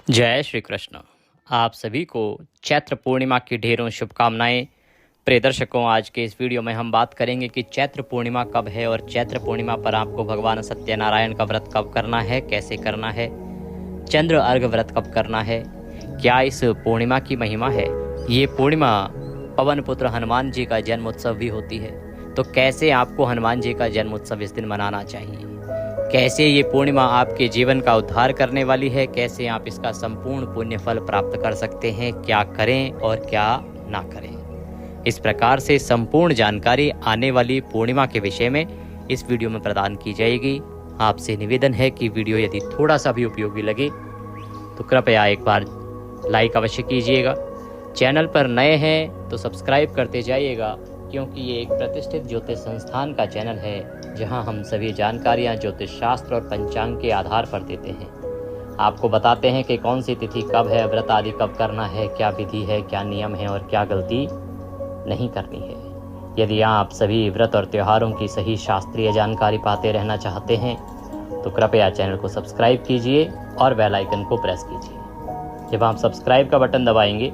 जय श्री कृष्ण। आप सभी को चैत्र पूर्णिमा की ढेरों शुभकामनाएं। प्रिय दर्शकों, आज के इस वीडियो में हम बात करेंगे कि चैत्र पूर्णिमा कब है और चैत्र पूर्णिमा पर आपको भगवान सत्यनारायण का व्रत कब करना है, कैसे करना है, चंद्र अर्घ व्रत कब करना है, क्या इस पूर्णिमा की महिमा है। ये पूर्णिमा पवन पुत्र हनुमान जी का जन्मोत्सव भी होती है, तो कैसे आपको हनुमान जी का जन्मोत्सव इस दिन मनाना चाहिए, कैसे ये पूर्णिमा आपके जीवन का उद्धार करने वाली है, कैसे आप इसका संपूर्ण पुण्य फल प्राप्त कर सकते हैं, क्या करें और क्या ना करें। इस प्रकार से संपूर्ण जानकारी आने वाली पूर्णिमा के विषय में इस वीडियो में प्रदान की जाएगी। आपसे निवेदन है कि वीडियो यदि थोड़ा सा भी उपयोगी लगे तो कृपया एक बार लाइक अवश्य कीजिएगा। चैनल पर नए हैं तो सब्सक्राइब करते जाइएगा, क्योंकि ये एक प्रतिष्ठित ज्योतिष संस्थान का चैनल है जहां हम सभी जानकारियां ज्योतिष शास्त्र और पंचांग के आधार पर देते हैं। आपको बताते हैं कि कौन सी तिथि कब है, व्रत आदि कब करना है, क्या विधि है, क्या नियम है और क्या गलती नहीं करनी है। यदि आप सभी व्रत और त्योहारों की सही शास्त्रीय जानकारी पाते रहना चाहते हैं तो कृपया चैनल को सब्सक्राइब कीजिए और बेल आइकन को प्रेस कीजिए। जब आप सब्सक्राइब का बटन दबाएंगे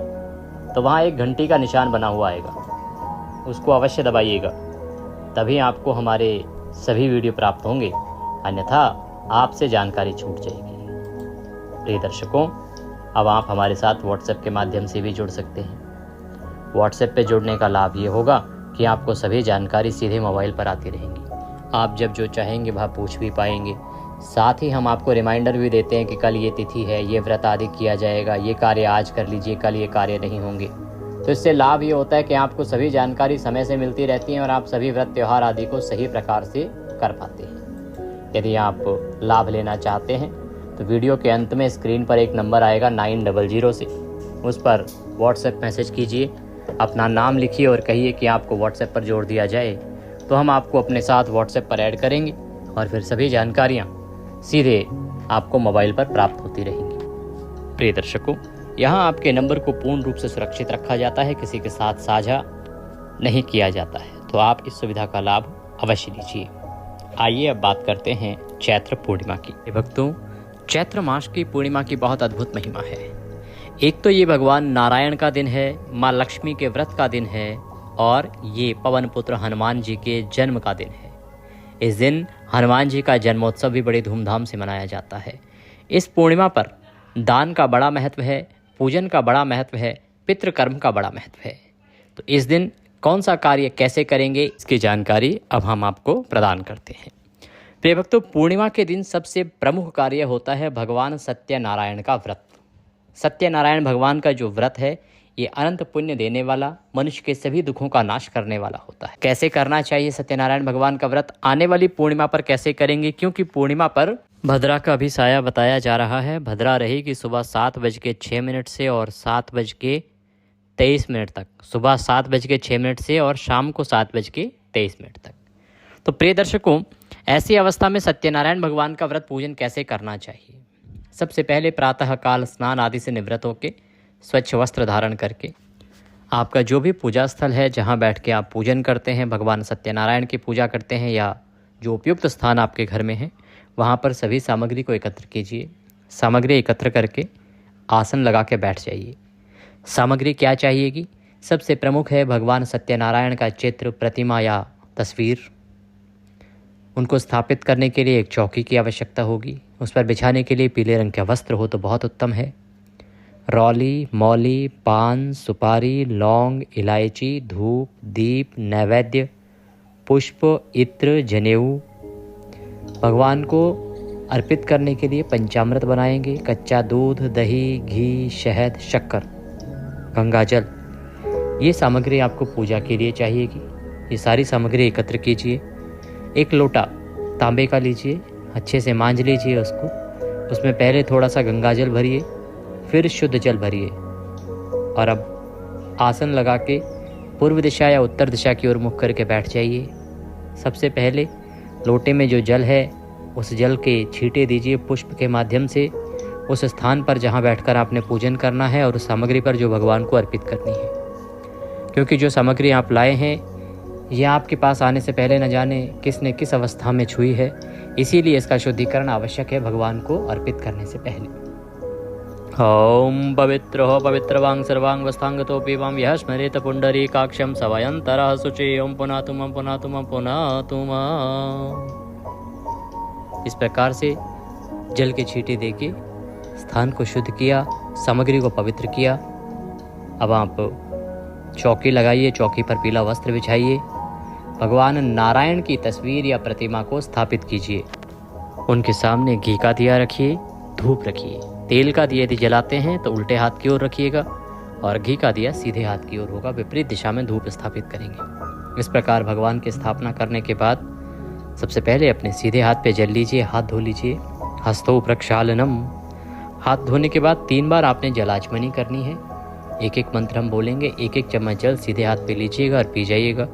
तो वहाँ एक घंटी का निशान बना हुआ आएगा, उसको अवश्य दबाइएगा, तभी आपको हमारे सभी वीडियो प्राप्त होंगे, अन्यथा आपसे जानकारी छूट जाएगी। प्रिय दर्शकों, अब आप हमारे साथ व्हाट्सएप के माध्यम से भी जुड़ सकते हैं। व्हाट्सएप पे जुड़ने का लाभ ये होगा कि आपको सभी जानकारी सीधे मोबाइल पर आती रहेंगी। आप जब जो चाहेंगे वह पूछ भी पाएंगे। साथ ही हम आपको रिमाइंडर भी देते हैं कि कल ये तिथि है, ये व्रत आदि किया जाएगा, ये कार्य आज कर लीजिए, कल ये कार्य नहीं होंगे। तो इससे लाभ ये होता है कि आपको सभी जानकारी समय से मिलती रहती है और आप सभी व्रत त्यौहार आदि को सही प्रकार से कर पाते हैं। यदि आप लाभ लेना चाहते हैं तो वीडियो के अंत में स्क्रीन पर एक नंबर आएगा 900 से, उस पर व्हाट्सएप मैसेज कीजिए, अपना नाम लिखिए और कहिए कि आपको व्हाट्सएप पर जोड़ दिया जाए, तो हम आपको अपने साथ व्हाट्सएप पर ऐड करेंगे और फिर सभी जानकारियाँ सीधे आपको मोबाइल पर प्राप्त होती रहेंगी। प्रिय दर्शकों, यहाँ आपके नंबर को पूर्ण रूप से सुरक्षित रखा जाता है, किसी के साथ साझा नहीं किया जाता है, तो आप इस सुविधा का लाभ अवश्य लीजिए। आइए अब बात करते हैं चैत्र पूर्णिमा की। भक्तों, चैत्र मास की पूर्णिमा की बहुत अद्भुत महिमा है। एक तो ये भगवान नारायण का दिन है, माँ लक्ष्मी के व्रत का दिन है और ये पवन पुत्र हनुमान जी के जन्म का दिन है। इस दिन हनुमान जी का जन्मोत्सव भी बड़ी धूमधाम से मनाया जाता है। इस पूर्णिमा पर दान का बड़ा महत्व है, पूजन का बड़ा महत्व है, पितृकर्म का बड़ा महत्व है। तो इस दिन कौन सा कार्य कैसे करेंगे, इसकी जानकारी अब हम आपको प्रदान करते हैं। प्रिय भक्तों, पूर्णिमा के दिन सबसे प्रमुख कार्य होता है भगवान सत्यनारायण का व्रत। सत्यनारायण भगवान का जो व्रत है ये अनंत पुण्य देने वाला, मनुष्य के सभी दुखों का नाश करने वाला होता है। कैसे करना चाहिए सत्यनारायण भगवान का व्रत, आने वाली पूर्णिमा पर कैसे करेंगे, क्योंकि पूर्णिमा पर भद्रा का भी साया बताया जा रहा है। भद्रा रहेगी सुबह 7:06 से और 7:23 तक, सुबह 7:06 से और शाम को 7:23 तक। तो प्रिय दर्शकों, ऐसी अवस्था में सत्यनारायण भगवान का व्रत पूजन कैसे करना चाहिए। सबसे पहले प्रातः काल स्नान आदि से निवृत्त होकर स्वच्छ वस्त्र धारण करके आपका जो भी पूजा स्थल है, जहाँ बैठ के आप पूजन करते हैं, भगवान सत्यनारायण की पूजा करते हैं, या जो उपयुक्त स्थान आपके घर में है, वहाँ पर सभी सामग्री को एकत्र कीजिए। सामग्री एकत्र करके आसन लगा के बैठ जाइए। सामग्री क्या चाहिएगी, सबसे प्रमुख है भगवान सत्यनारायण का चित्र, प्रतिमा या तस्वीर। उनको स्थापित करने के लिए एक चौकी की आवश्यकता होगी। उस पर बिछाने के लिए पीले रंग का वस्त्र हो तो बहुत उत्तम है। रौली, मौली, पान, सुपारी, लौंग, इलायची, धूप, दीप, नैवेद्य, पुष्प, इत्र, जनेऊ। भगवान को अर्पित करने के लिए पंचामृत बनाएंगे, कच्चा दूध, दही, घी, शहद, शक्कर, गंगाजल। ये सामग्री आपको पूजा के लिए चाहिएगी। ये सारी सामग्री एकत्र कीजिए। एक लोटा तांबे का लीजिए, अच्छे से मांज लीजिए उसको। उसमें पहले थोड़ा सा गंगाजल भरिए, फिर शुद्ध जल भरिए और अब आसन लगा के पूर्व दिशा या उत्तर दिशा की ओर मुख करके बैठ जाइए। सबसे पहले लोटे में जो जल है उस जल के छींटे दीजिए पुष्प के माध्यम से उस स्थान पर जहाँ बैठकर आपने पूजन करना है और उस सामग्री पर जो भगवान को अर्पित करनी है। क्योंकि जो सामग्री आप लाए हैं यह आपके पास आने से पहले न जाने किसने किस अवस्था में छुई है, इसीलिए इसका शुद्धिकरण आवश्यक है भगवान को अर्पित करने से पहले। ओम पवित्रो पवित्रवांग सर्वांग वस्तांगतोपि वां यः स्मरेत पुंडरीकाक्षं सवयंतरः शुचि ओम पुनातुम पुनातुम पुनातुम। इस प्रकार से जल के छींटे देके स्थान को शुद्ध किया, सामग्री को पवित्र किया। अब आप चौकी लगाइए, चौकी पर पीला वस्त्र बिछाइए, भगवान नारायण की तस्वीर या प्रतिमा को स्थापित कीजिए। उनके सामने घी का दिया रखिए, धूप रखिए। तेल का दिया यदि जलाते हैं तो उल्टे हाथ की ओर रखिएगा और घी का दिया सीधे हाथ की ओर होगा, विपरीत दिशा में धूप स्थापित करेंगे। इस प्रकार भगवान की स्थापना करने के बाद सबसे पहले अपने सीधे हाथ पे जल लीजिए, हाथ धो लीजिए। हस्तौ प्रक्षालनम, हाथ धोने के बाद 3 बार आपने जलाचमनी करनी है। एक एक मंत्र हम बोलेंगे, एक एक चम्मच जल सीधे हाथ पे लीजिएगा और पी जाइएगा।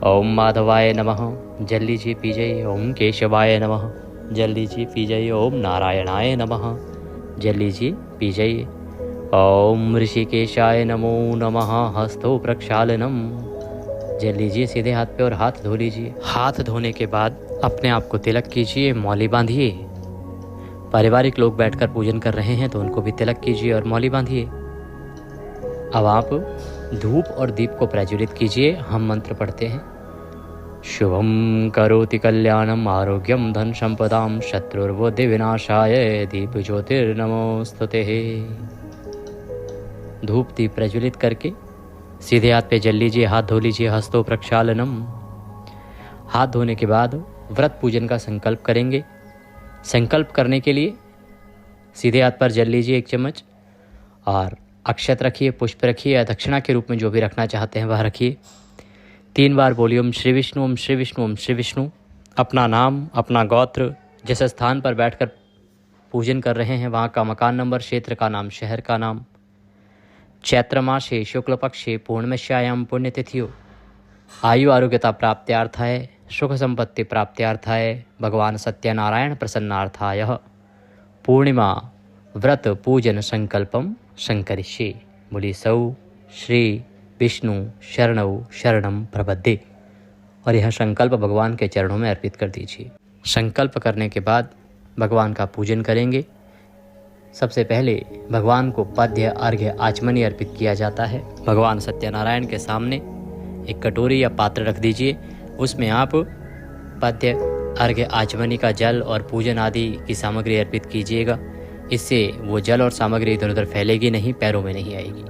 ओम माधवाय नमः, जल लीजिए पी जाइए। ओम केशवाय नमः, जल लीजिए पी जाइए। ओम नारायणाय नमः, जल लीजिए पी जाइए। ओम ऋषिकेशाय नमो नमः, हस्तौ प्रक्षालनम, जल लीजिए सीधे हाथ पे और हाथ धो लीजिए। हाथ धोने के बाद अपने आप को तिलक कीजिए, मौली बांधिए। पारिवारिक लोग बैठकर पूजन कर रहे हैं तो उनको भी तिलक कीजिए और मौली बांधिए। अब आप धूप और दीप को प्रज्वलित कीजिए। हम मंत्र पढ़ते हैं। शुभम करोति कल्याणम आरोग्यम धन संपदाम शत्रुर्बुद्धि विनाशाय दीप ज्योतिर्नमोस्तुते। धूप दीप प्रज्वलित करके सीधे हाथ पे जल लीजिए, हाथ धो लीजिए। हस्तों प्रक्षालनम, हाथ धोने के बाद व्रत पूजन का संकल्प करेंगे। संकल्प करने के लिए सीधे हाथ पर जल लीजिए 1 चम्मच और अक्षत रखिए, पुष्प रखिए या दक्षिणा के रूप में जो भी रखना चाहते हैं वह रखिए। 3 बार बोलिए ओम श्री विष्णु ओम श्री विष्णु ओम श्री विष्णु। अपना नाम, अपना गोत्र, जिस स्थान पर बैठकर पूजन कर रहे हैं वहाँ का मकान नंबर, क्षेत्र का नाम, शहर का नाम, चैत्र मासे शुक्ल पक्षे पूर्णमस्यायाम पुण्यतिथियो, आयु आरोग्यता प्राप्त्यार्थाय, सुख संपत्ति प्राप्त्यार्थाय, भगवान सत्यनारायण प्रसन्नार्थाय पूर्णिमा व्रत पूजन संकल्पम संकरिष्ये। बोली सौ श्री विष्णु शरणौ शरणम प्रपद्ये। और यह संकल्प भगवान के चरणों में अर्पित कर दीजिए। संकल्प करने के बाद भगवान का पूजन करेंगे। सबसे पहले भगवान को पद्य अर्घ्य आचमनी अर्पित किया जाता है। भगवान सत्यनारायण के सामने एक कटोरी या पात्र रख दीजिए, उसमें आप पद्य अर्घ्य आचमनी का जल और पूजन आदि की सामग्री अर्पित कीजिएगा। इससे वो जल और सामग्री इधर उधर फैलेगी नहीं, पैरों में नहीं आएगी।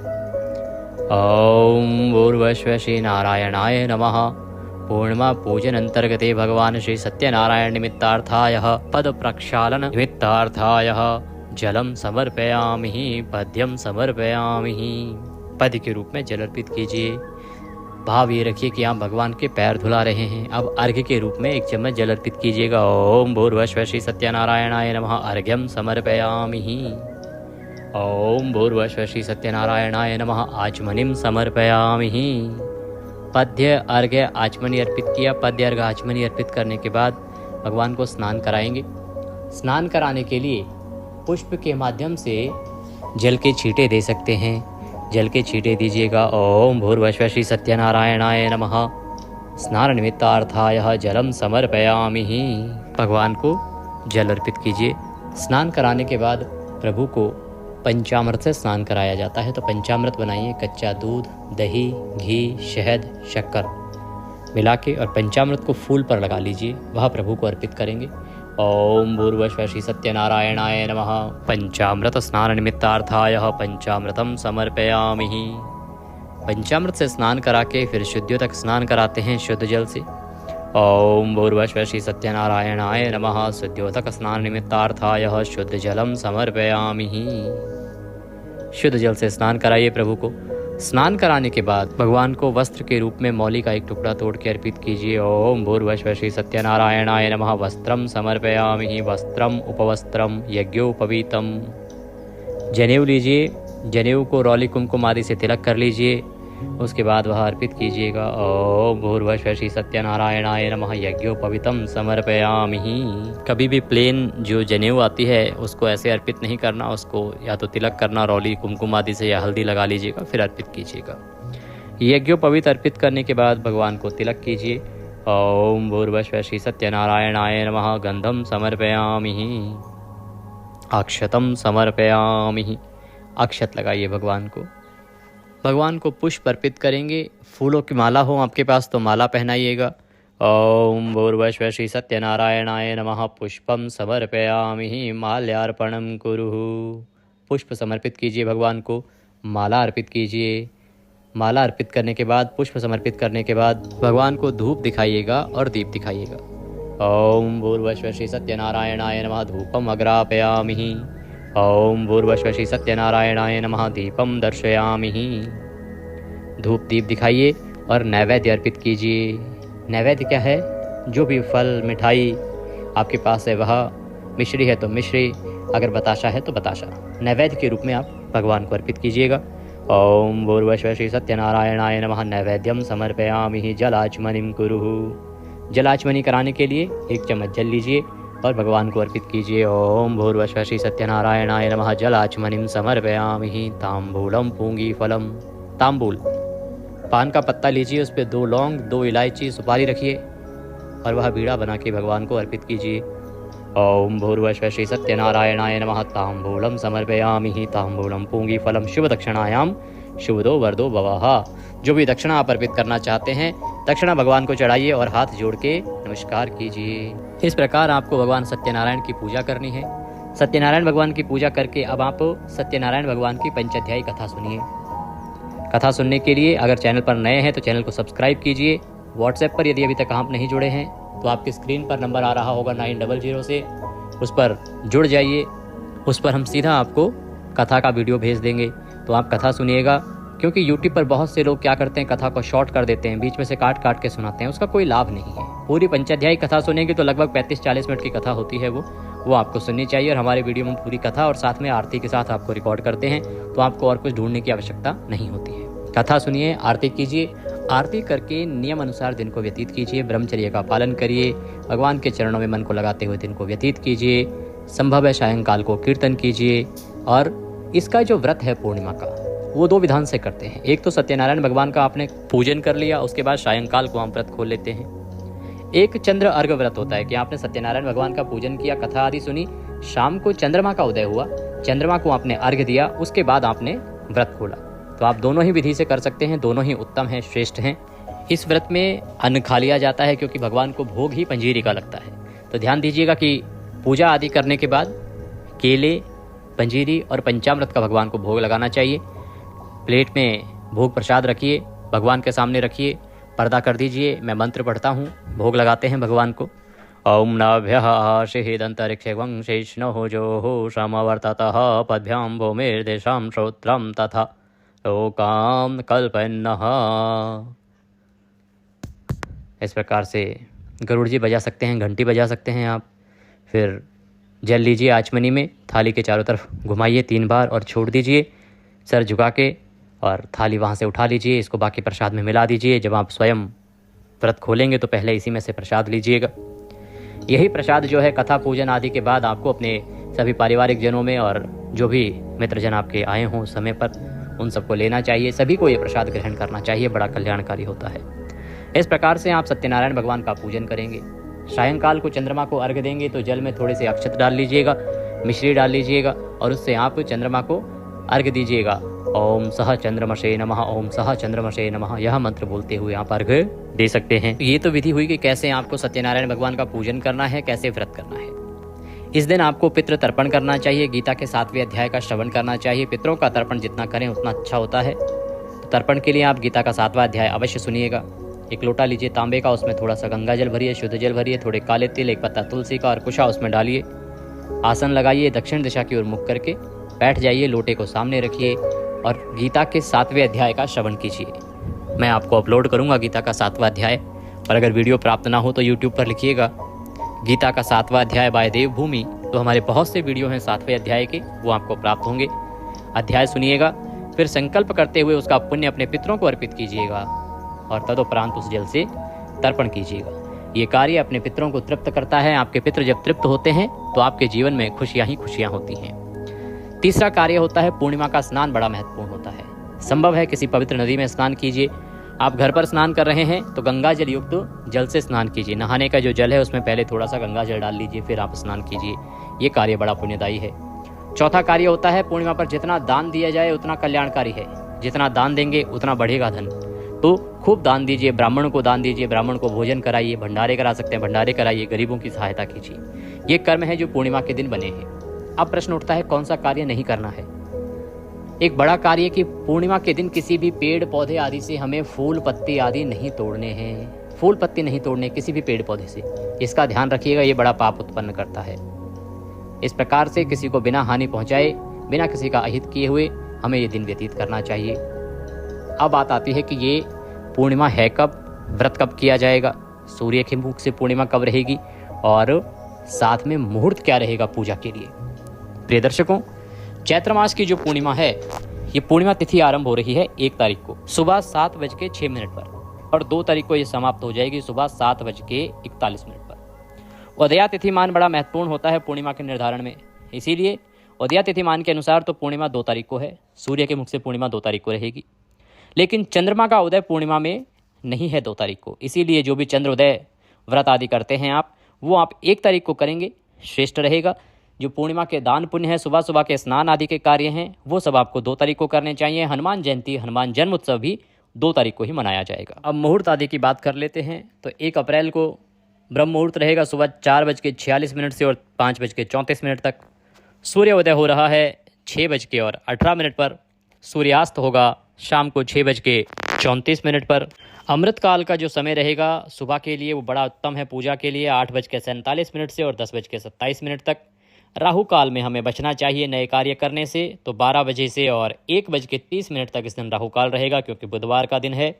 ओम भूर्भुवः श्री नारायणाय नमः। पूर्णिमा पूजन अंतर्गते भगवान श्री सत्यनारायण निमित्तार्थाय पद प्रक्षालन निमित्तार्थाय जलम समर्पयामि, पद्यम समर्पयामि। पद के रूप में जल अर्पित कीजिए। भाव ये रखिए कि आप भगवान के पैर धुला रहे हैं। अब अर्घ्य के रूप में 1 चम्मच जल अर्पित कीजिएगा। ओम भूर्भुवः श्री सत्यनारायणाय नमः, अर्घ्यम समर्पयामि। ओम भूर्भुवः श्री सत्यनारायणाय नमः, आचमनीम समर्पयामि। पद्य अर्घ्य आचमनी अर्पित किया। पद्य अर्घ्य आचमनी अर्पित करने के बाद भगवान को स्नान कराएंगे। स्नान कराने के लिए पुष्प के माध्यम से जल के छींटे दे सकते हैं। जल के छींटे दीजिएगा। ओम भूर्भुवः श्री सत्यनारायणाय नमः, स्नान निमित्तार्थाय जलम समर्पयामि। भगवान को जल अर्पित कीजिए। स्नान कराने के बाद प्रभु को पंचामृत से स्नान कराया जाता है। तो पंचामृत बनाइए। कच्चा दूध, दही, घी, शहद, शक्कर मिला के और पंचामृत को फूल पर लगा लीजिए, वह प्रभु को अर्पित करेंगे। ओम भूर्भुवः श्री सत्यनारायणाय नमः, पंचामृत स्नान निमित्तार्थाय पंचामृतम समर्पयामि। पंचामृत से स्नान करा के फिर शुद्धियों तक स्नान कराते हैं शुद्ध जल से। ओम भूर्भुवः श्री सत्यनारायणाय नमः, शुद्धियोतक स्नान निमित्तार्थाय शुद्ध जलम समर्पयामि। शुद्ध जल से स्नान कराइए प्रभु को। स्नान कराने के बाद भगवान को वस्त्र के रूप में मौली का एक टुकड़ा तोड़ के अर्पित कीजिए। ओम भूर्भुवः श्री सत्यनारायणाय नमः, वस्त्रम समर्पयामि। वस्त्रम उपवस्त्रम यज्ञोपवीतम। जनेऊ लीजिए। जनेऊ को रौली कुमकुम आदि से तिलक कर लीजिए। उसके बाद वह अर्पित कीजिएगा। ओम भूर्भुवः श्री सत्यनारायणाय नमः, यज्ञोपवीतम समर्पयामि। कभी भी प्लेन जो जनेऊ आती है उसको ऐसे अर्पित नहीं करना, उसको या तो तिलक करना रौली कुमकुम आदि से या हल्दी लगा लीजिएगा फिर अर्पित कीजिएगा। यज्ञोपवीत अर्पित करने के बाद भगवान को तिलक कीजिए। ओम भूर्भुवः श्री सत्यनारायणाय नमः, गंधम समर्पयामि, अक्षतम समर्पयामि। अक्षत लगाइए भगवान को। भगवान को पुष्प अर्पित करेंगे। फूलों की माला हो आपके पास तो माला पहनाइएगा। ओम भूर्भुवः श्री सत्यनारायणाय नमः। पुष्पम समर्पयामि माल्यार्पणं कुरुः। पुष्प समर्पित कीजिए भगवान को, माला अर्पित कीजिए। माला अर्पित करने के बाद, पुष्प समर्पित करने के बाद भगवान को धूप दिखाइएगा और दीप दिखाइएगा। ओम भूर्भुवः श्री सत्यनारायणाय नमः। धूपम अग्रापयामि। ओम भूर्भुवः श्री सत्यनारायणाय नमः। दीपम दर्शयामि। धूप दीप दिखाइए और नैवेद्य अर्पित कीजिए। नैवेद्य क्या है? जो भी फल मिठाई आपके पास है वह, मिश्री है तो मिश्री, अगर बताशा है तो बताशा, नैवेद्य के रूप में आप भगवान को अर्पित कीजिएगा। ओम भूर्भुवः श्री सत्यनारायणाय नमः। नैवेद्यम समर्पयामि जलाचमनिं कुरुः। जलाचमनी कराने के लिए 1 चम्मच जल लीजिए और भगवान को अर्पित कीजिए। ओम भूर्भुवः श्री सत्यनारायणाय नमः। जलाचमनिं समर्पयामि तांबूलम पूंगी फलम। तांबूल, पान का पत्ता लीजिए, उस पर 2 लौंग, 2 इलायची, सुपारी रखिए और वह बीड़ा बना के भगवान को अर्पित कीजिए। ओम भूर्भुवः श्री सत्यनारायणाय नमः। तांबूलम समर्पयामि तांबूलम पूंगी फलम शुभ दक्षिणायाम शुभदो वरदो भवः। जो भी दक्षिणा आप अर्पित करना चाहते हैं, दक्षिणा भगवान को चढ़ाइए और हाथ जोड़ के नमस्कार कीजिए। इस प्रकार आपको भगवान सत्यनारायण की पूजा करनी है। सत्यनारायण भगवान की पूजा करके अब आप सत्यनारायण भगवान की पंचाध्यायी कथा सुनिए। कथा सुनने के लिए अगर चैनल पर नए हैं तो चैनल को सब्सक्राइब कीजिए। व्हाट्सएप पर यदि अभी तक आप नहीं जुड़े हैं तो आपकी स्क्रीन पर नंबर आ रहा होगा 900 से, उस पर जुड़ जाइए। उस पर हम सीधा आपको कथा का वीडियो भेज देंगे, तो आप कथा सुनिएगा। क्योंकि यूट्यूब पर बहुत से लोग क्या करते हैं, कथा को शॉर्ट कर देते हैं, बीच में से काट काट के सुनाते हैं, उसका कोई लाभ नहीं है। पूरी पंचाध्यायी कथा सुनेंगे तो लगभग 35-40 मिनट की कथा होती है, वो आपको सुननी चाहिए। और हमारे वीडियो में पूरी कथा और साथ में आरती के साथ आपको रिकॉर्ड करते हैं, तो आपको और कुछ ढूंढने की आवश्यकता नहीं होती है। कथा सुनिए, आरती कीजिए। आरती करके नियम अनुसार दिन को व्यतीत कीजिए। ब्रह्मचर्य का पालन करिए। भगवान के चरणों में मन को लगाते हुए दिन को व्यतीत कीजिए। संभव है सायंकाल को कीर्तन कीजिए। और इसका जो व्रत है पूर्णिमा का, वो 2 विधान से करते हैं। एक तो सत्यनारायण भगवान का आपने पूजन कर लिया, उसके बाद सायंकाल को हम व्रत खोल लेते हैं। एक चंद्र अर्घ व्रत होता है कि आपने सत्यनारायण भगवान का पूजन किया, कथा आदि सुनी, शाम को चंद्रमा का उदय हुआ, चंद्रमा को आपने अर्घ दिया, उसके बाद आपने व्रत खोला। तो आप दोनों ही विधि से कर सकते हैं, दोनों ही उत्तम हैं, श्रेष्ठ हैं। इस व्रत में अन्न खा लिया जाता है क्योंकि भगवान को भोग ही पंजीरी का लगता है। तो ध्यान दीजिएगा कि पूजा आदि करने के बाद केले, पंजीरी और पंचामृत का भगवान को भोग लगाना चाहिए। प्लेट में भोग प्रसाद रखिए, भगवान के सामने रखिए, पर्दा कर दीजिए, मैं मंत्र पढ़ता हूँ, भोग लगाते हैं भगवान को। ओम नाभ्यः शेहिदंतरिक्षं शेष्णो जो समवर्ततः पद्भ्यां भूमिर्देशां श्रोत्रं तथा लोकाम कल्पन्नः। इस प्रकार से गरुड़ जी बजा सकते हैं, घंटी बजा सकते हैं आप। फिर जल लीजिए आचमनी में, थाली के चारों तरफ घुमाइए 3 बार और छोड़ दीजिए सर झुका के, और थाली वहाँ से उठा लीजिए, इसको बाकी प्रसाद में मिला दीजिए। जब आप स्वयं व्रत खोलेंगे तो पहले इसी में से प्रसाद लीजिएगा। यही प्रसाद जो है कथा पूजन आदि के बाद आपको अपने सभी पारिवारिक जनों में और जो भी मित्रजन आपके आए हों समय पर, उन सबको लेना चाहिए। सभी को ये प्रसाद ग्रहण करना चाहिए, बड़ा कल्याणकारी होता है। इस प्रकार से आप सत्यनारायण भगवान का पूजन करेंगे। सायंकाल को चंद्रमा को अर्घ देंगे तो जल में थोड़े से अक्षत डाल लीजिएगा, मिश्री डाल लीजिएगा और उससे आप चंद्रमा को अर्घ दीजिएगा। ओम सह चंद्रमसे नमः, ओम सह चंद्रमसे नमः, यह मंत्र बोलते हुए आप अर्घ दे सकते हैं। ये तो विधि हुई कि कैसे आपको सत्यनारायण भगवान का पूजन करना है, कैसे व्रत करना है। इस दिन आपको पितृ तर्पण करना चाहिए, गीता के 7वें अध्याय का श्रवण करना चाहिए। पितरों का तर्पण जितना करें उतना अच्छा होता है। तो तर्पण के लिए आप गीता का 7वां अध्याय अवश्य सुनिएगा। एक लोटा लीजिए तांबे का, उसमें थोड़ा सा गंगा जल भरिए, शुद्ध जल भरिए, थोड़े काले तिल, 1 पत्ता तुलसी का और कुशा उसमें डालिए। आसन लगाइए, दक्षिण दिशा की ओर मुख करके बैठ जाइए, लोटे को सामने रखिए और गीता के 7वें अध्याय का श्रवण कीजिए। मैं आपको अपलोड करूंगा गीता का 7वां अध्याय, और अगर वीडियो प्राप्त ना हो तो यूट्यूब पर लिखिएगा गीता का 7वां अध्याय बाय देवभूमि, तो हमारे बहुत से वीडियो हैं 7वें अध्याय के, वो आपको प्राप्त होंगे। अध्याय सुनिएगा, फिर संकल्प करते हुए उसका पुण्य अपने पितरों को अर्पित कीजिएगा और तदुपरांत उस जल से तर्पण कीजिएगा। ये कार्य अपने पितरों को तृप्त करता है। आपके पितर जब तृप्त होते हैं तो आपके जीवन में खुशियां ही खुशियां होती हैं। तीसरा कार्य होता है पूर्णिमा का स्नान, बड़ा महत्वपूर्ण होता है। संभव है किसी पवित्र नदी में स्नान कीजिए। आप घर पर स्नान कर रहे हैं तो गंगा जल युक्त जल से स्नान कीजिए। नहाने का जो जल है उसमें पहले थोड़ा सा गंगा जल डाल लीजिए, फिर आप स्नान कीजिए। ये कार्य बड़ा पुण्यदायी है। चौथा कार्य होता है पूर्णिमा पर जितना दान दिया जाए उतना कल्याणकारी है, जितना दान देंगे उतना बढ़ेगा धन। तो खूब दान दीजिए, ब्राह्मण को दान दीजिए, ब्राह्मण को भोजन कराइए, भंडारे करा सकते हैं भंडारे कराइए, गरीबों की सहायता कीजिए। ये कर्म है जो पूर्णिमा के दिन बने हैं। अब प्रश्न उठता है कौन सा कार्य नहीं करना है। एक बड़ा कार्य कि पूर्णिमा के दिन किसी भी पेड़ पौधे आदि से हमें फूल पत्ती आदि नहीं तोड़ने हैं। फूल पत्ती नहीं तोड़ने किसी भी पेड़ पौधे से, इसका ध्यान रखिएगा, ये बड़ा पाप उत्पन्न करता है। इस प्रकार से किसी को बिना हानि पहुंचाए, बिना किसी का अहित किए हुए हमें ये दिन व्यतीत करना चाहिए। अब बात आती है कि ये पूर्णिमा है कब, व्रत कब किया जाएगा, सूर्य के मुख से पूर्णिमा कब रहेगी और साथ में मुहूर्त क्या रहेगा पूजा के लिए। प्रिय दर्शकों, चैत्र मास की जो पूर्णिमा है, ये पूर्णिमा तिथि आरंभ हो रही है 1 तारीख को सुबह 7:06 पर और 2 तारीख को ये समाप्त हो जाएगी सुबह 7:41 पर। उदया तिथिमान बड़ा महत्वपूर्ण होता है पूर्णिमा के निर्धारण में, इसीलिए उदया तिथिमान के अनुसार तो पूर्णिमा 2 तारीख को है, सूर्य के मुख से पूर्णिमा 2 तारीख को रहेगी। लेकिन चंद्रमा का उदय पूर्णिमा में नहीं है 2 तारीख को, इसीलिए जो भी चंद्र उदय व्रत आदि करते हैं वो आप 1 तारीख को करेंगे, श्रेष्ठ रहेगा। जो पूर्णिमा के दान पुण्य है, सुबह सुबह के स्नान आदि के कार्य हैं, वो सब आपको 2 तारीख को करने चाहिए। हनुमान जयंती, हनुमान जन्म उत्सव भी 2 तारीख को ही मनाया जाएगा। अब मुहूर्त आदि की बात कर लेते हैं तो 1 अप्रैल को ब्रह्म मुहूर्त रहेगा सुबह 4:46 से और 5:34 तक। सूर्योदय हो रहा है 6:18 पर। सूर्यास्त होगा शाम को 6:34 पर। अमृत काल का जो समय रहेगा सुबह के लिए वो बड़ा उत्तम है पूजा के लिए, 8:47 से और 10:27 तक। राहु काल में हमें बचना चाहिए नए कार्य करने से, तो 12 बजे से और 1:30 तक इस दिन राहु काल रहेगा, क्योंकि बुधवार का दिन है।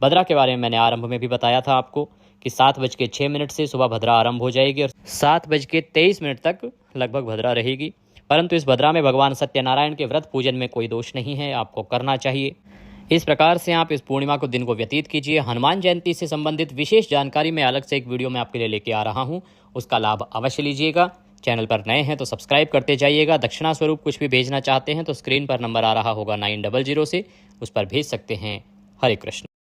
भद्रा के बारे में मैंने आरंभ में भी बताया था आपको कि 7:06 से सुबह भद्रा आरंभ हो जाएगी और 7:23 तक लगभग भद्रा रहेगी। परंतु इस भद्रा में भगवान सत्यनारायण के व्रत पूजन में कोई दोष नहीं है, आपको करना चाहिए। इस प्रकार से आप इस पूर्णिमा को दिन को व्यतीत कीजिए। हनुमान जयंती से संबंधित विशेष जानकारी मैं अलग से एक वीडियो में आपके लिए लेके आ रहा हूँ, उसका लाभ अवश्य लीजिएगा। चैनल पर नए हैं तो सब्सक्राइब करते जाइएगा। दक्षिणा स्वरूप कुछ भी भेजना चाहते हैं तो स्क्रीन पर नंबर आ रहा होगा 900 से, उस पर भेज सकते हैं। हरे कृष्ण।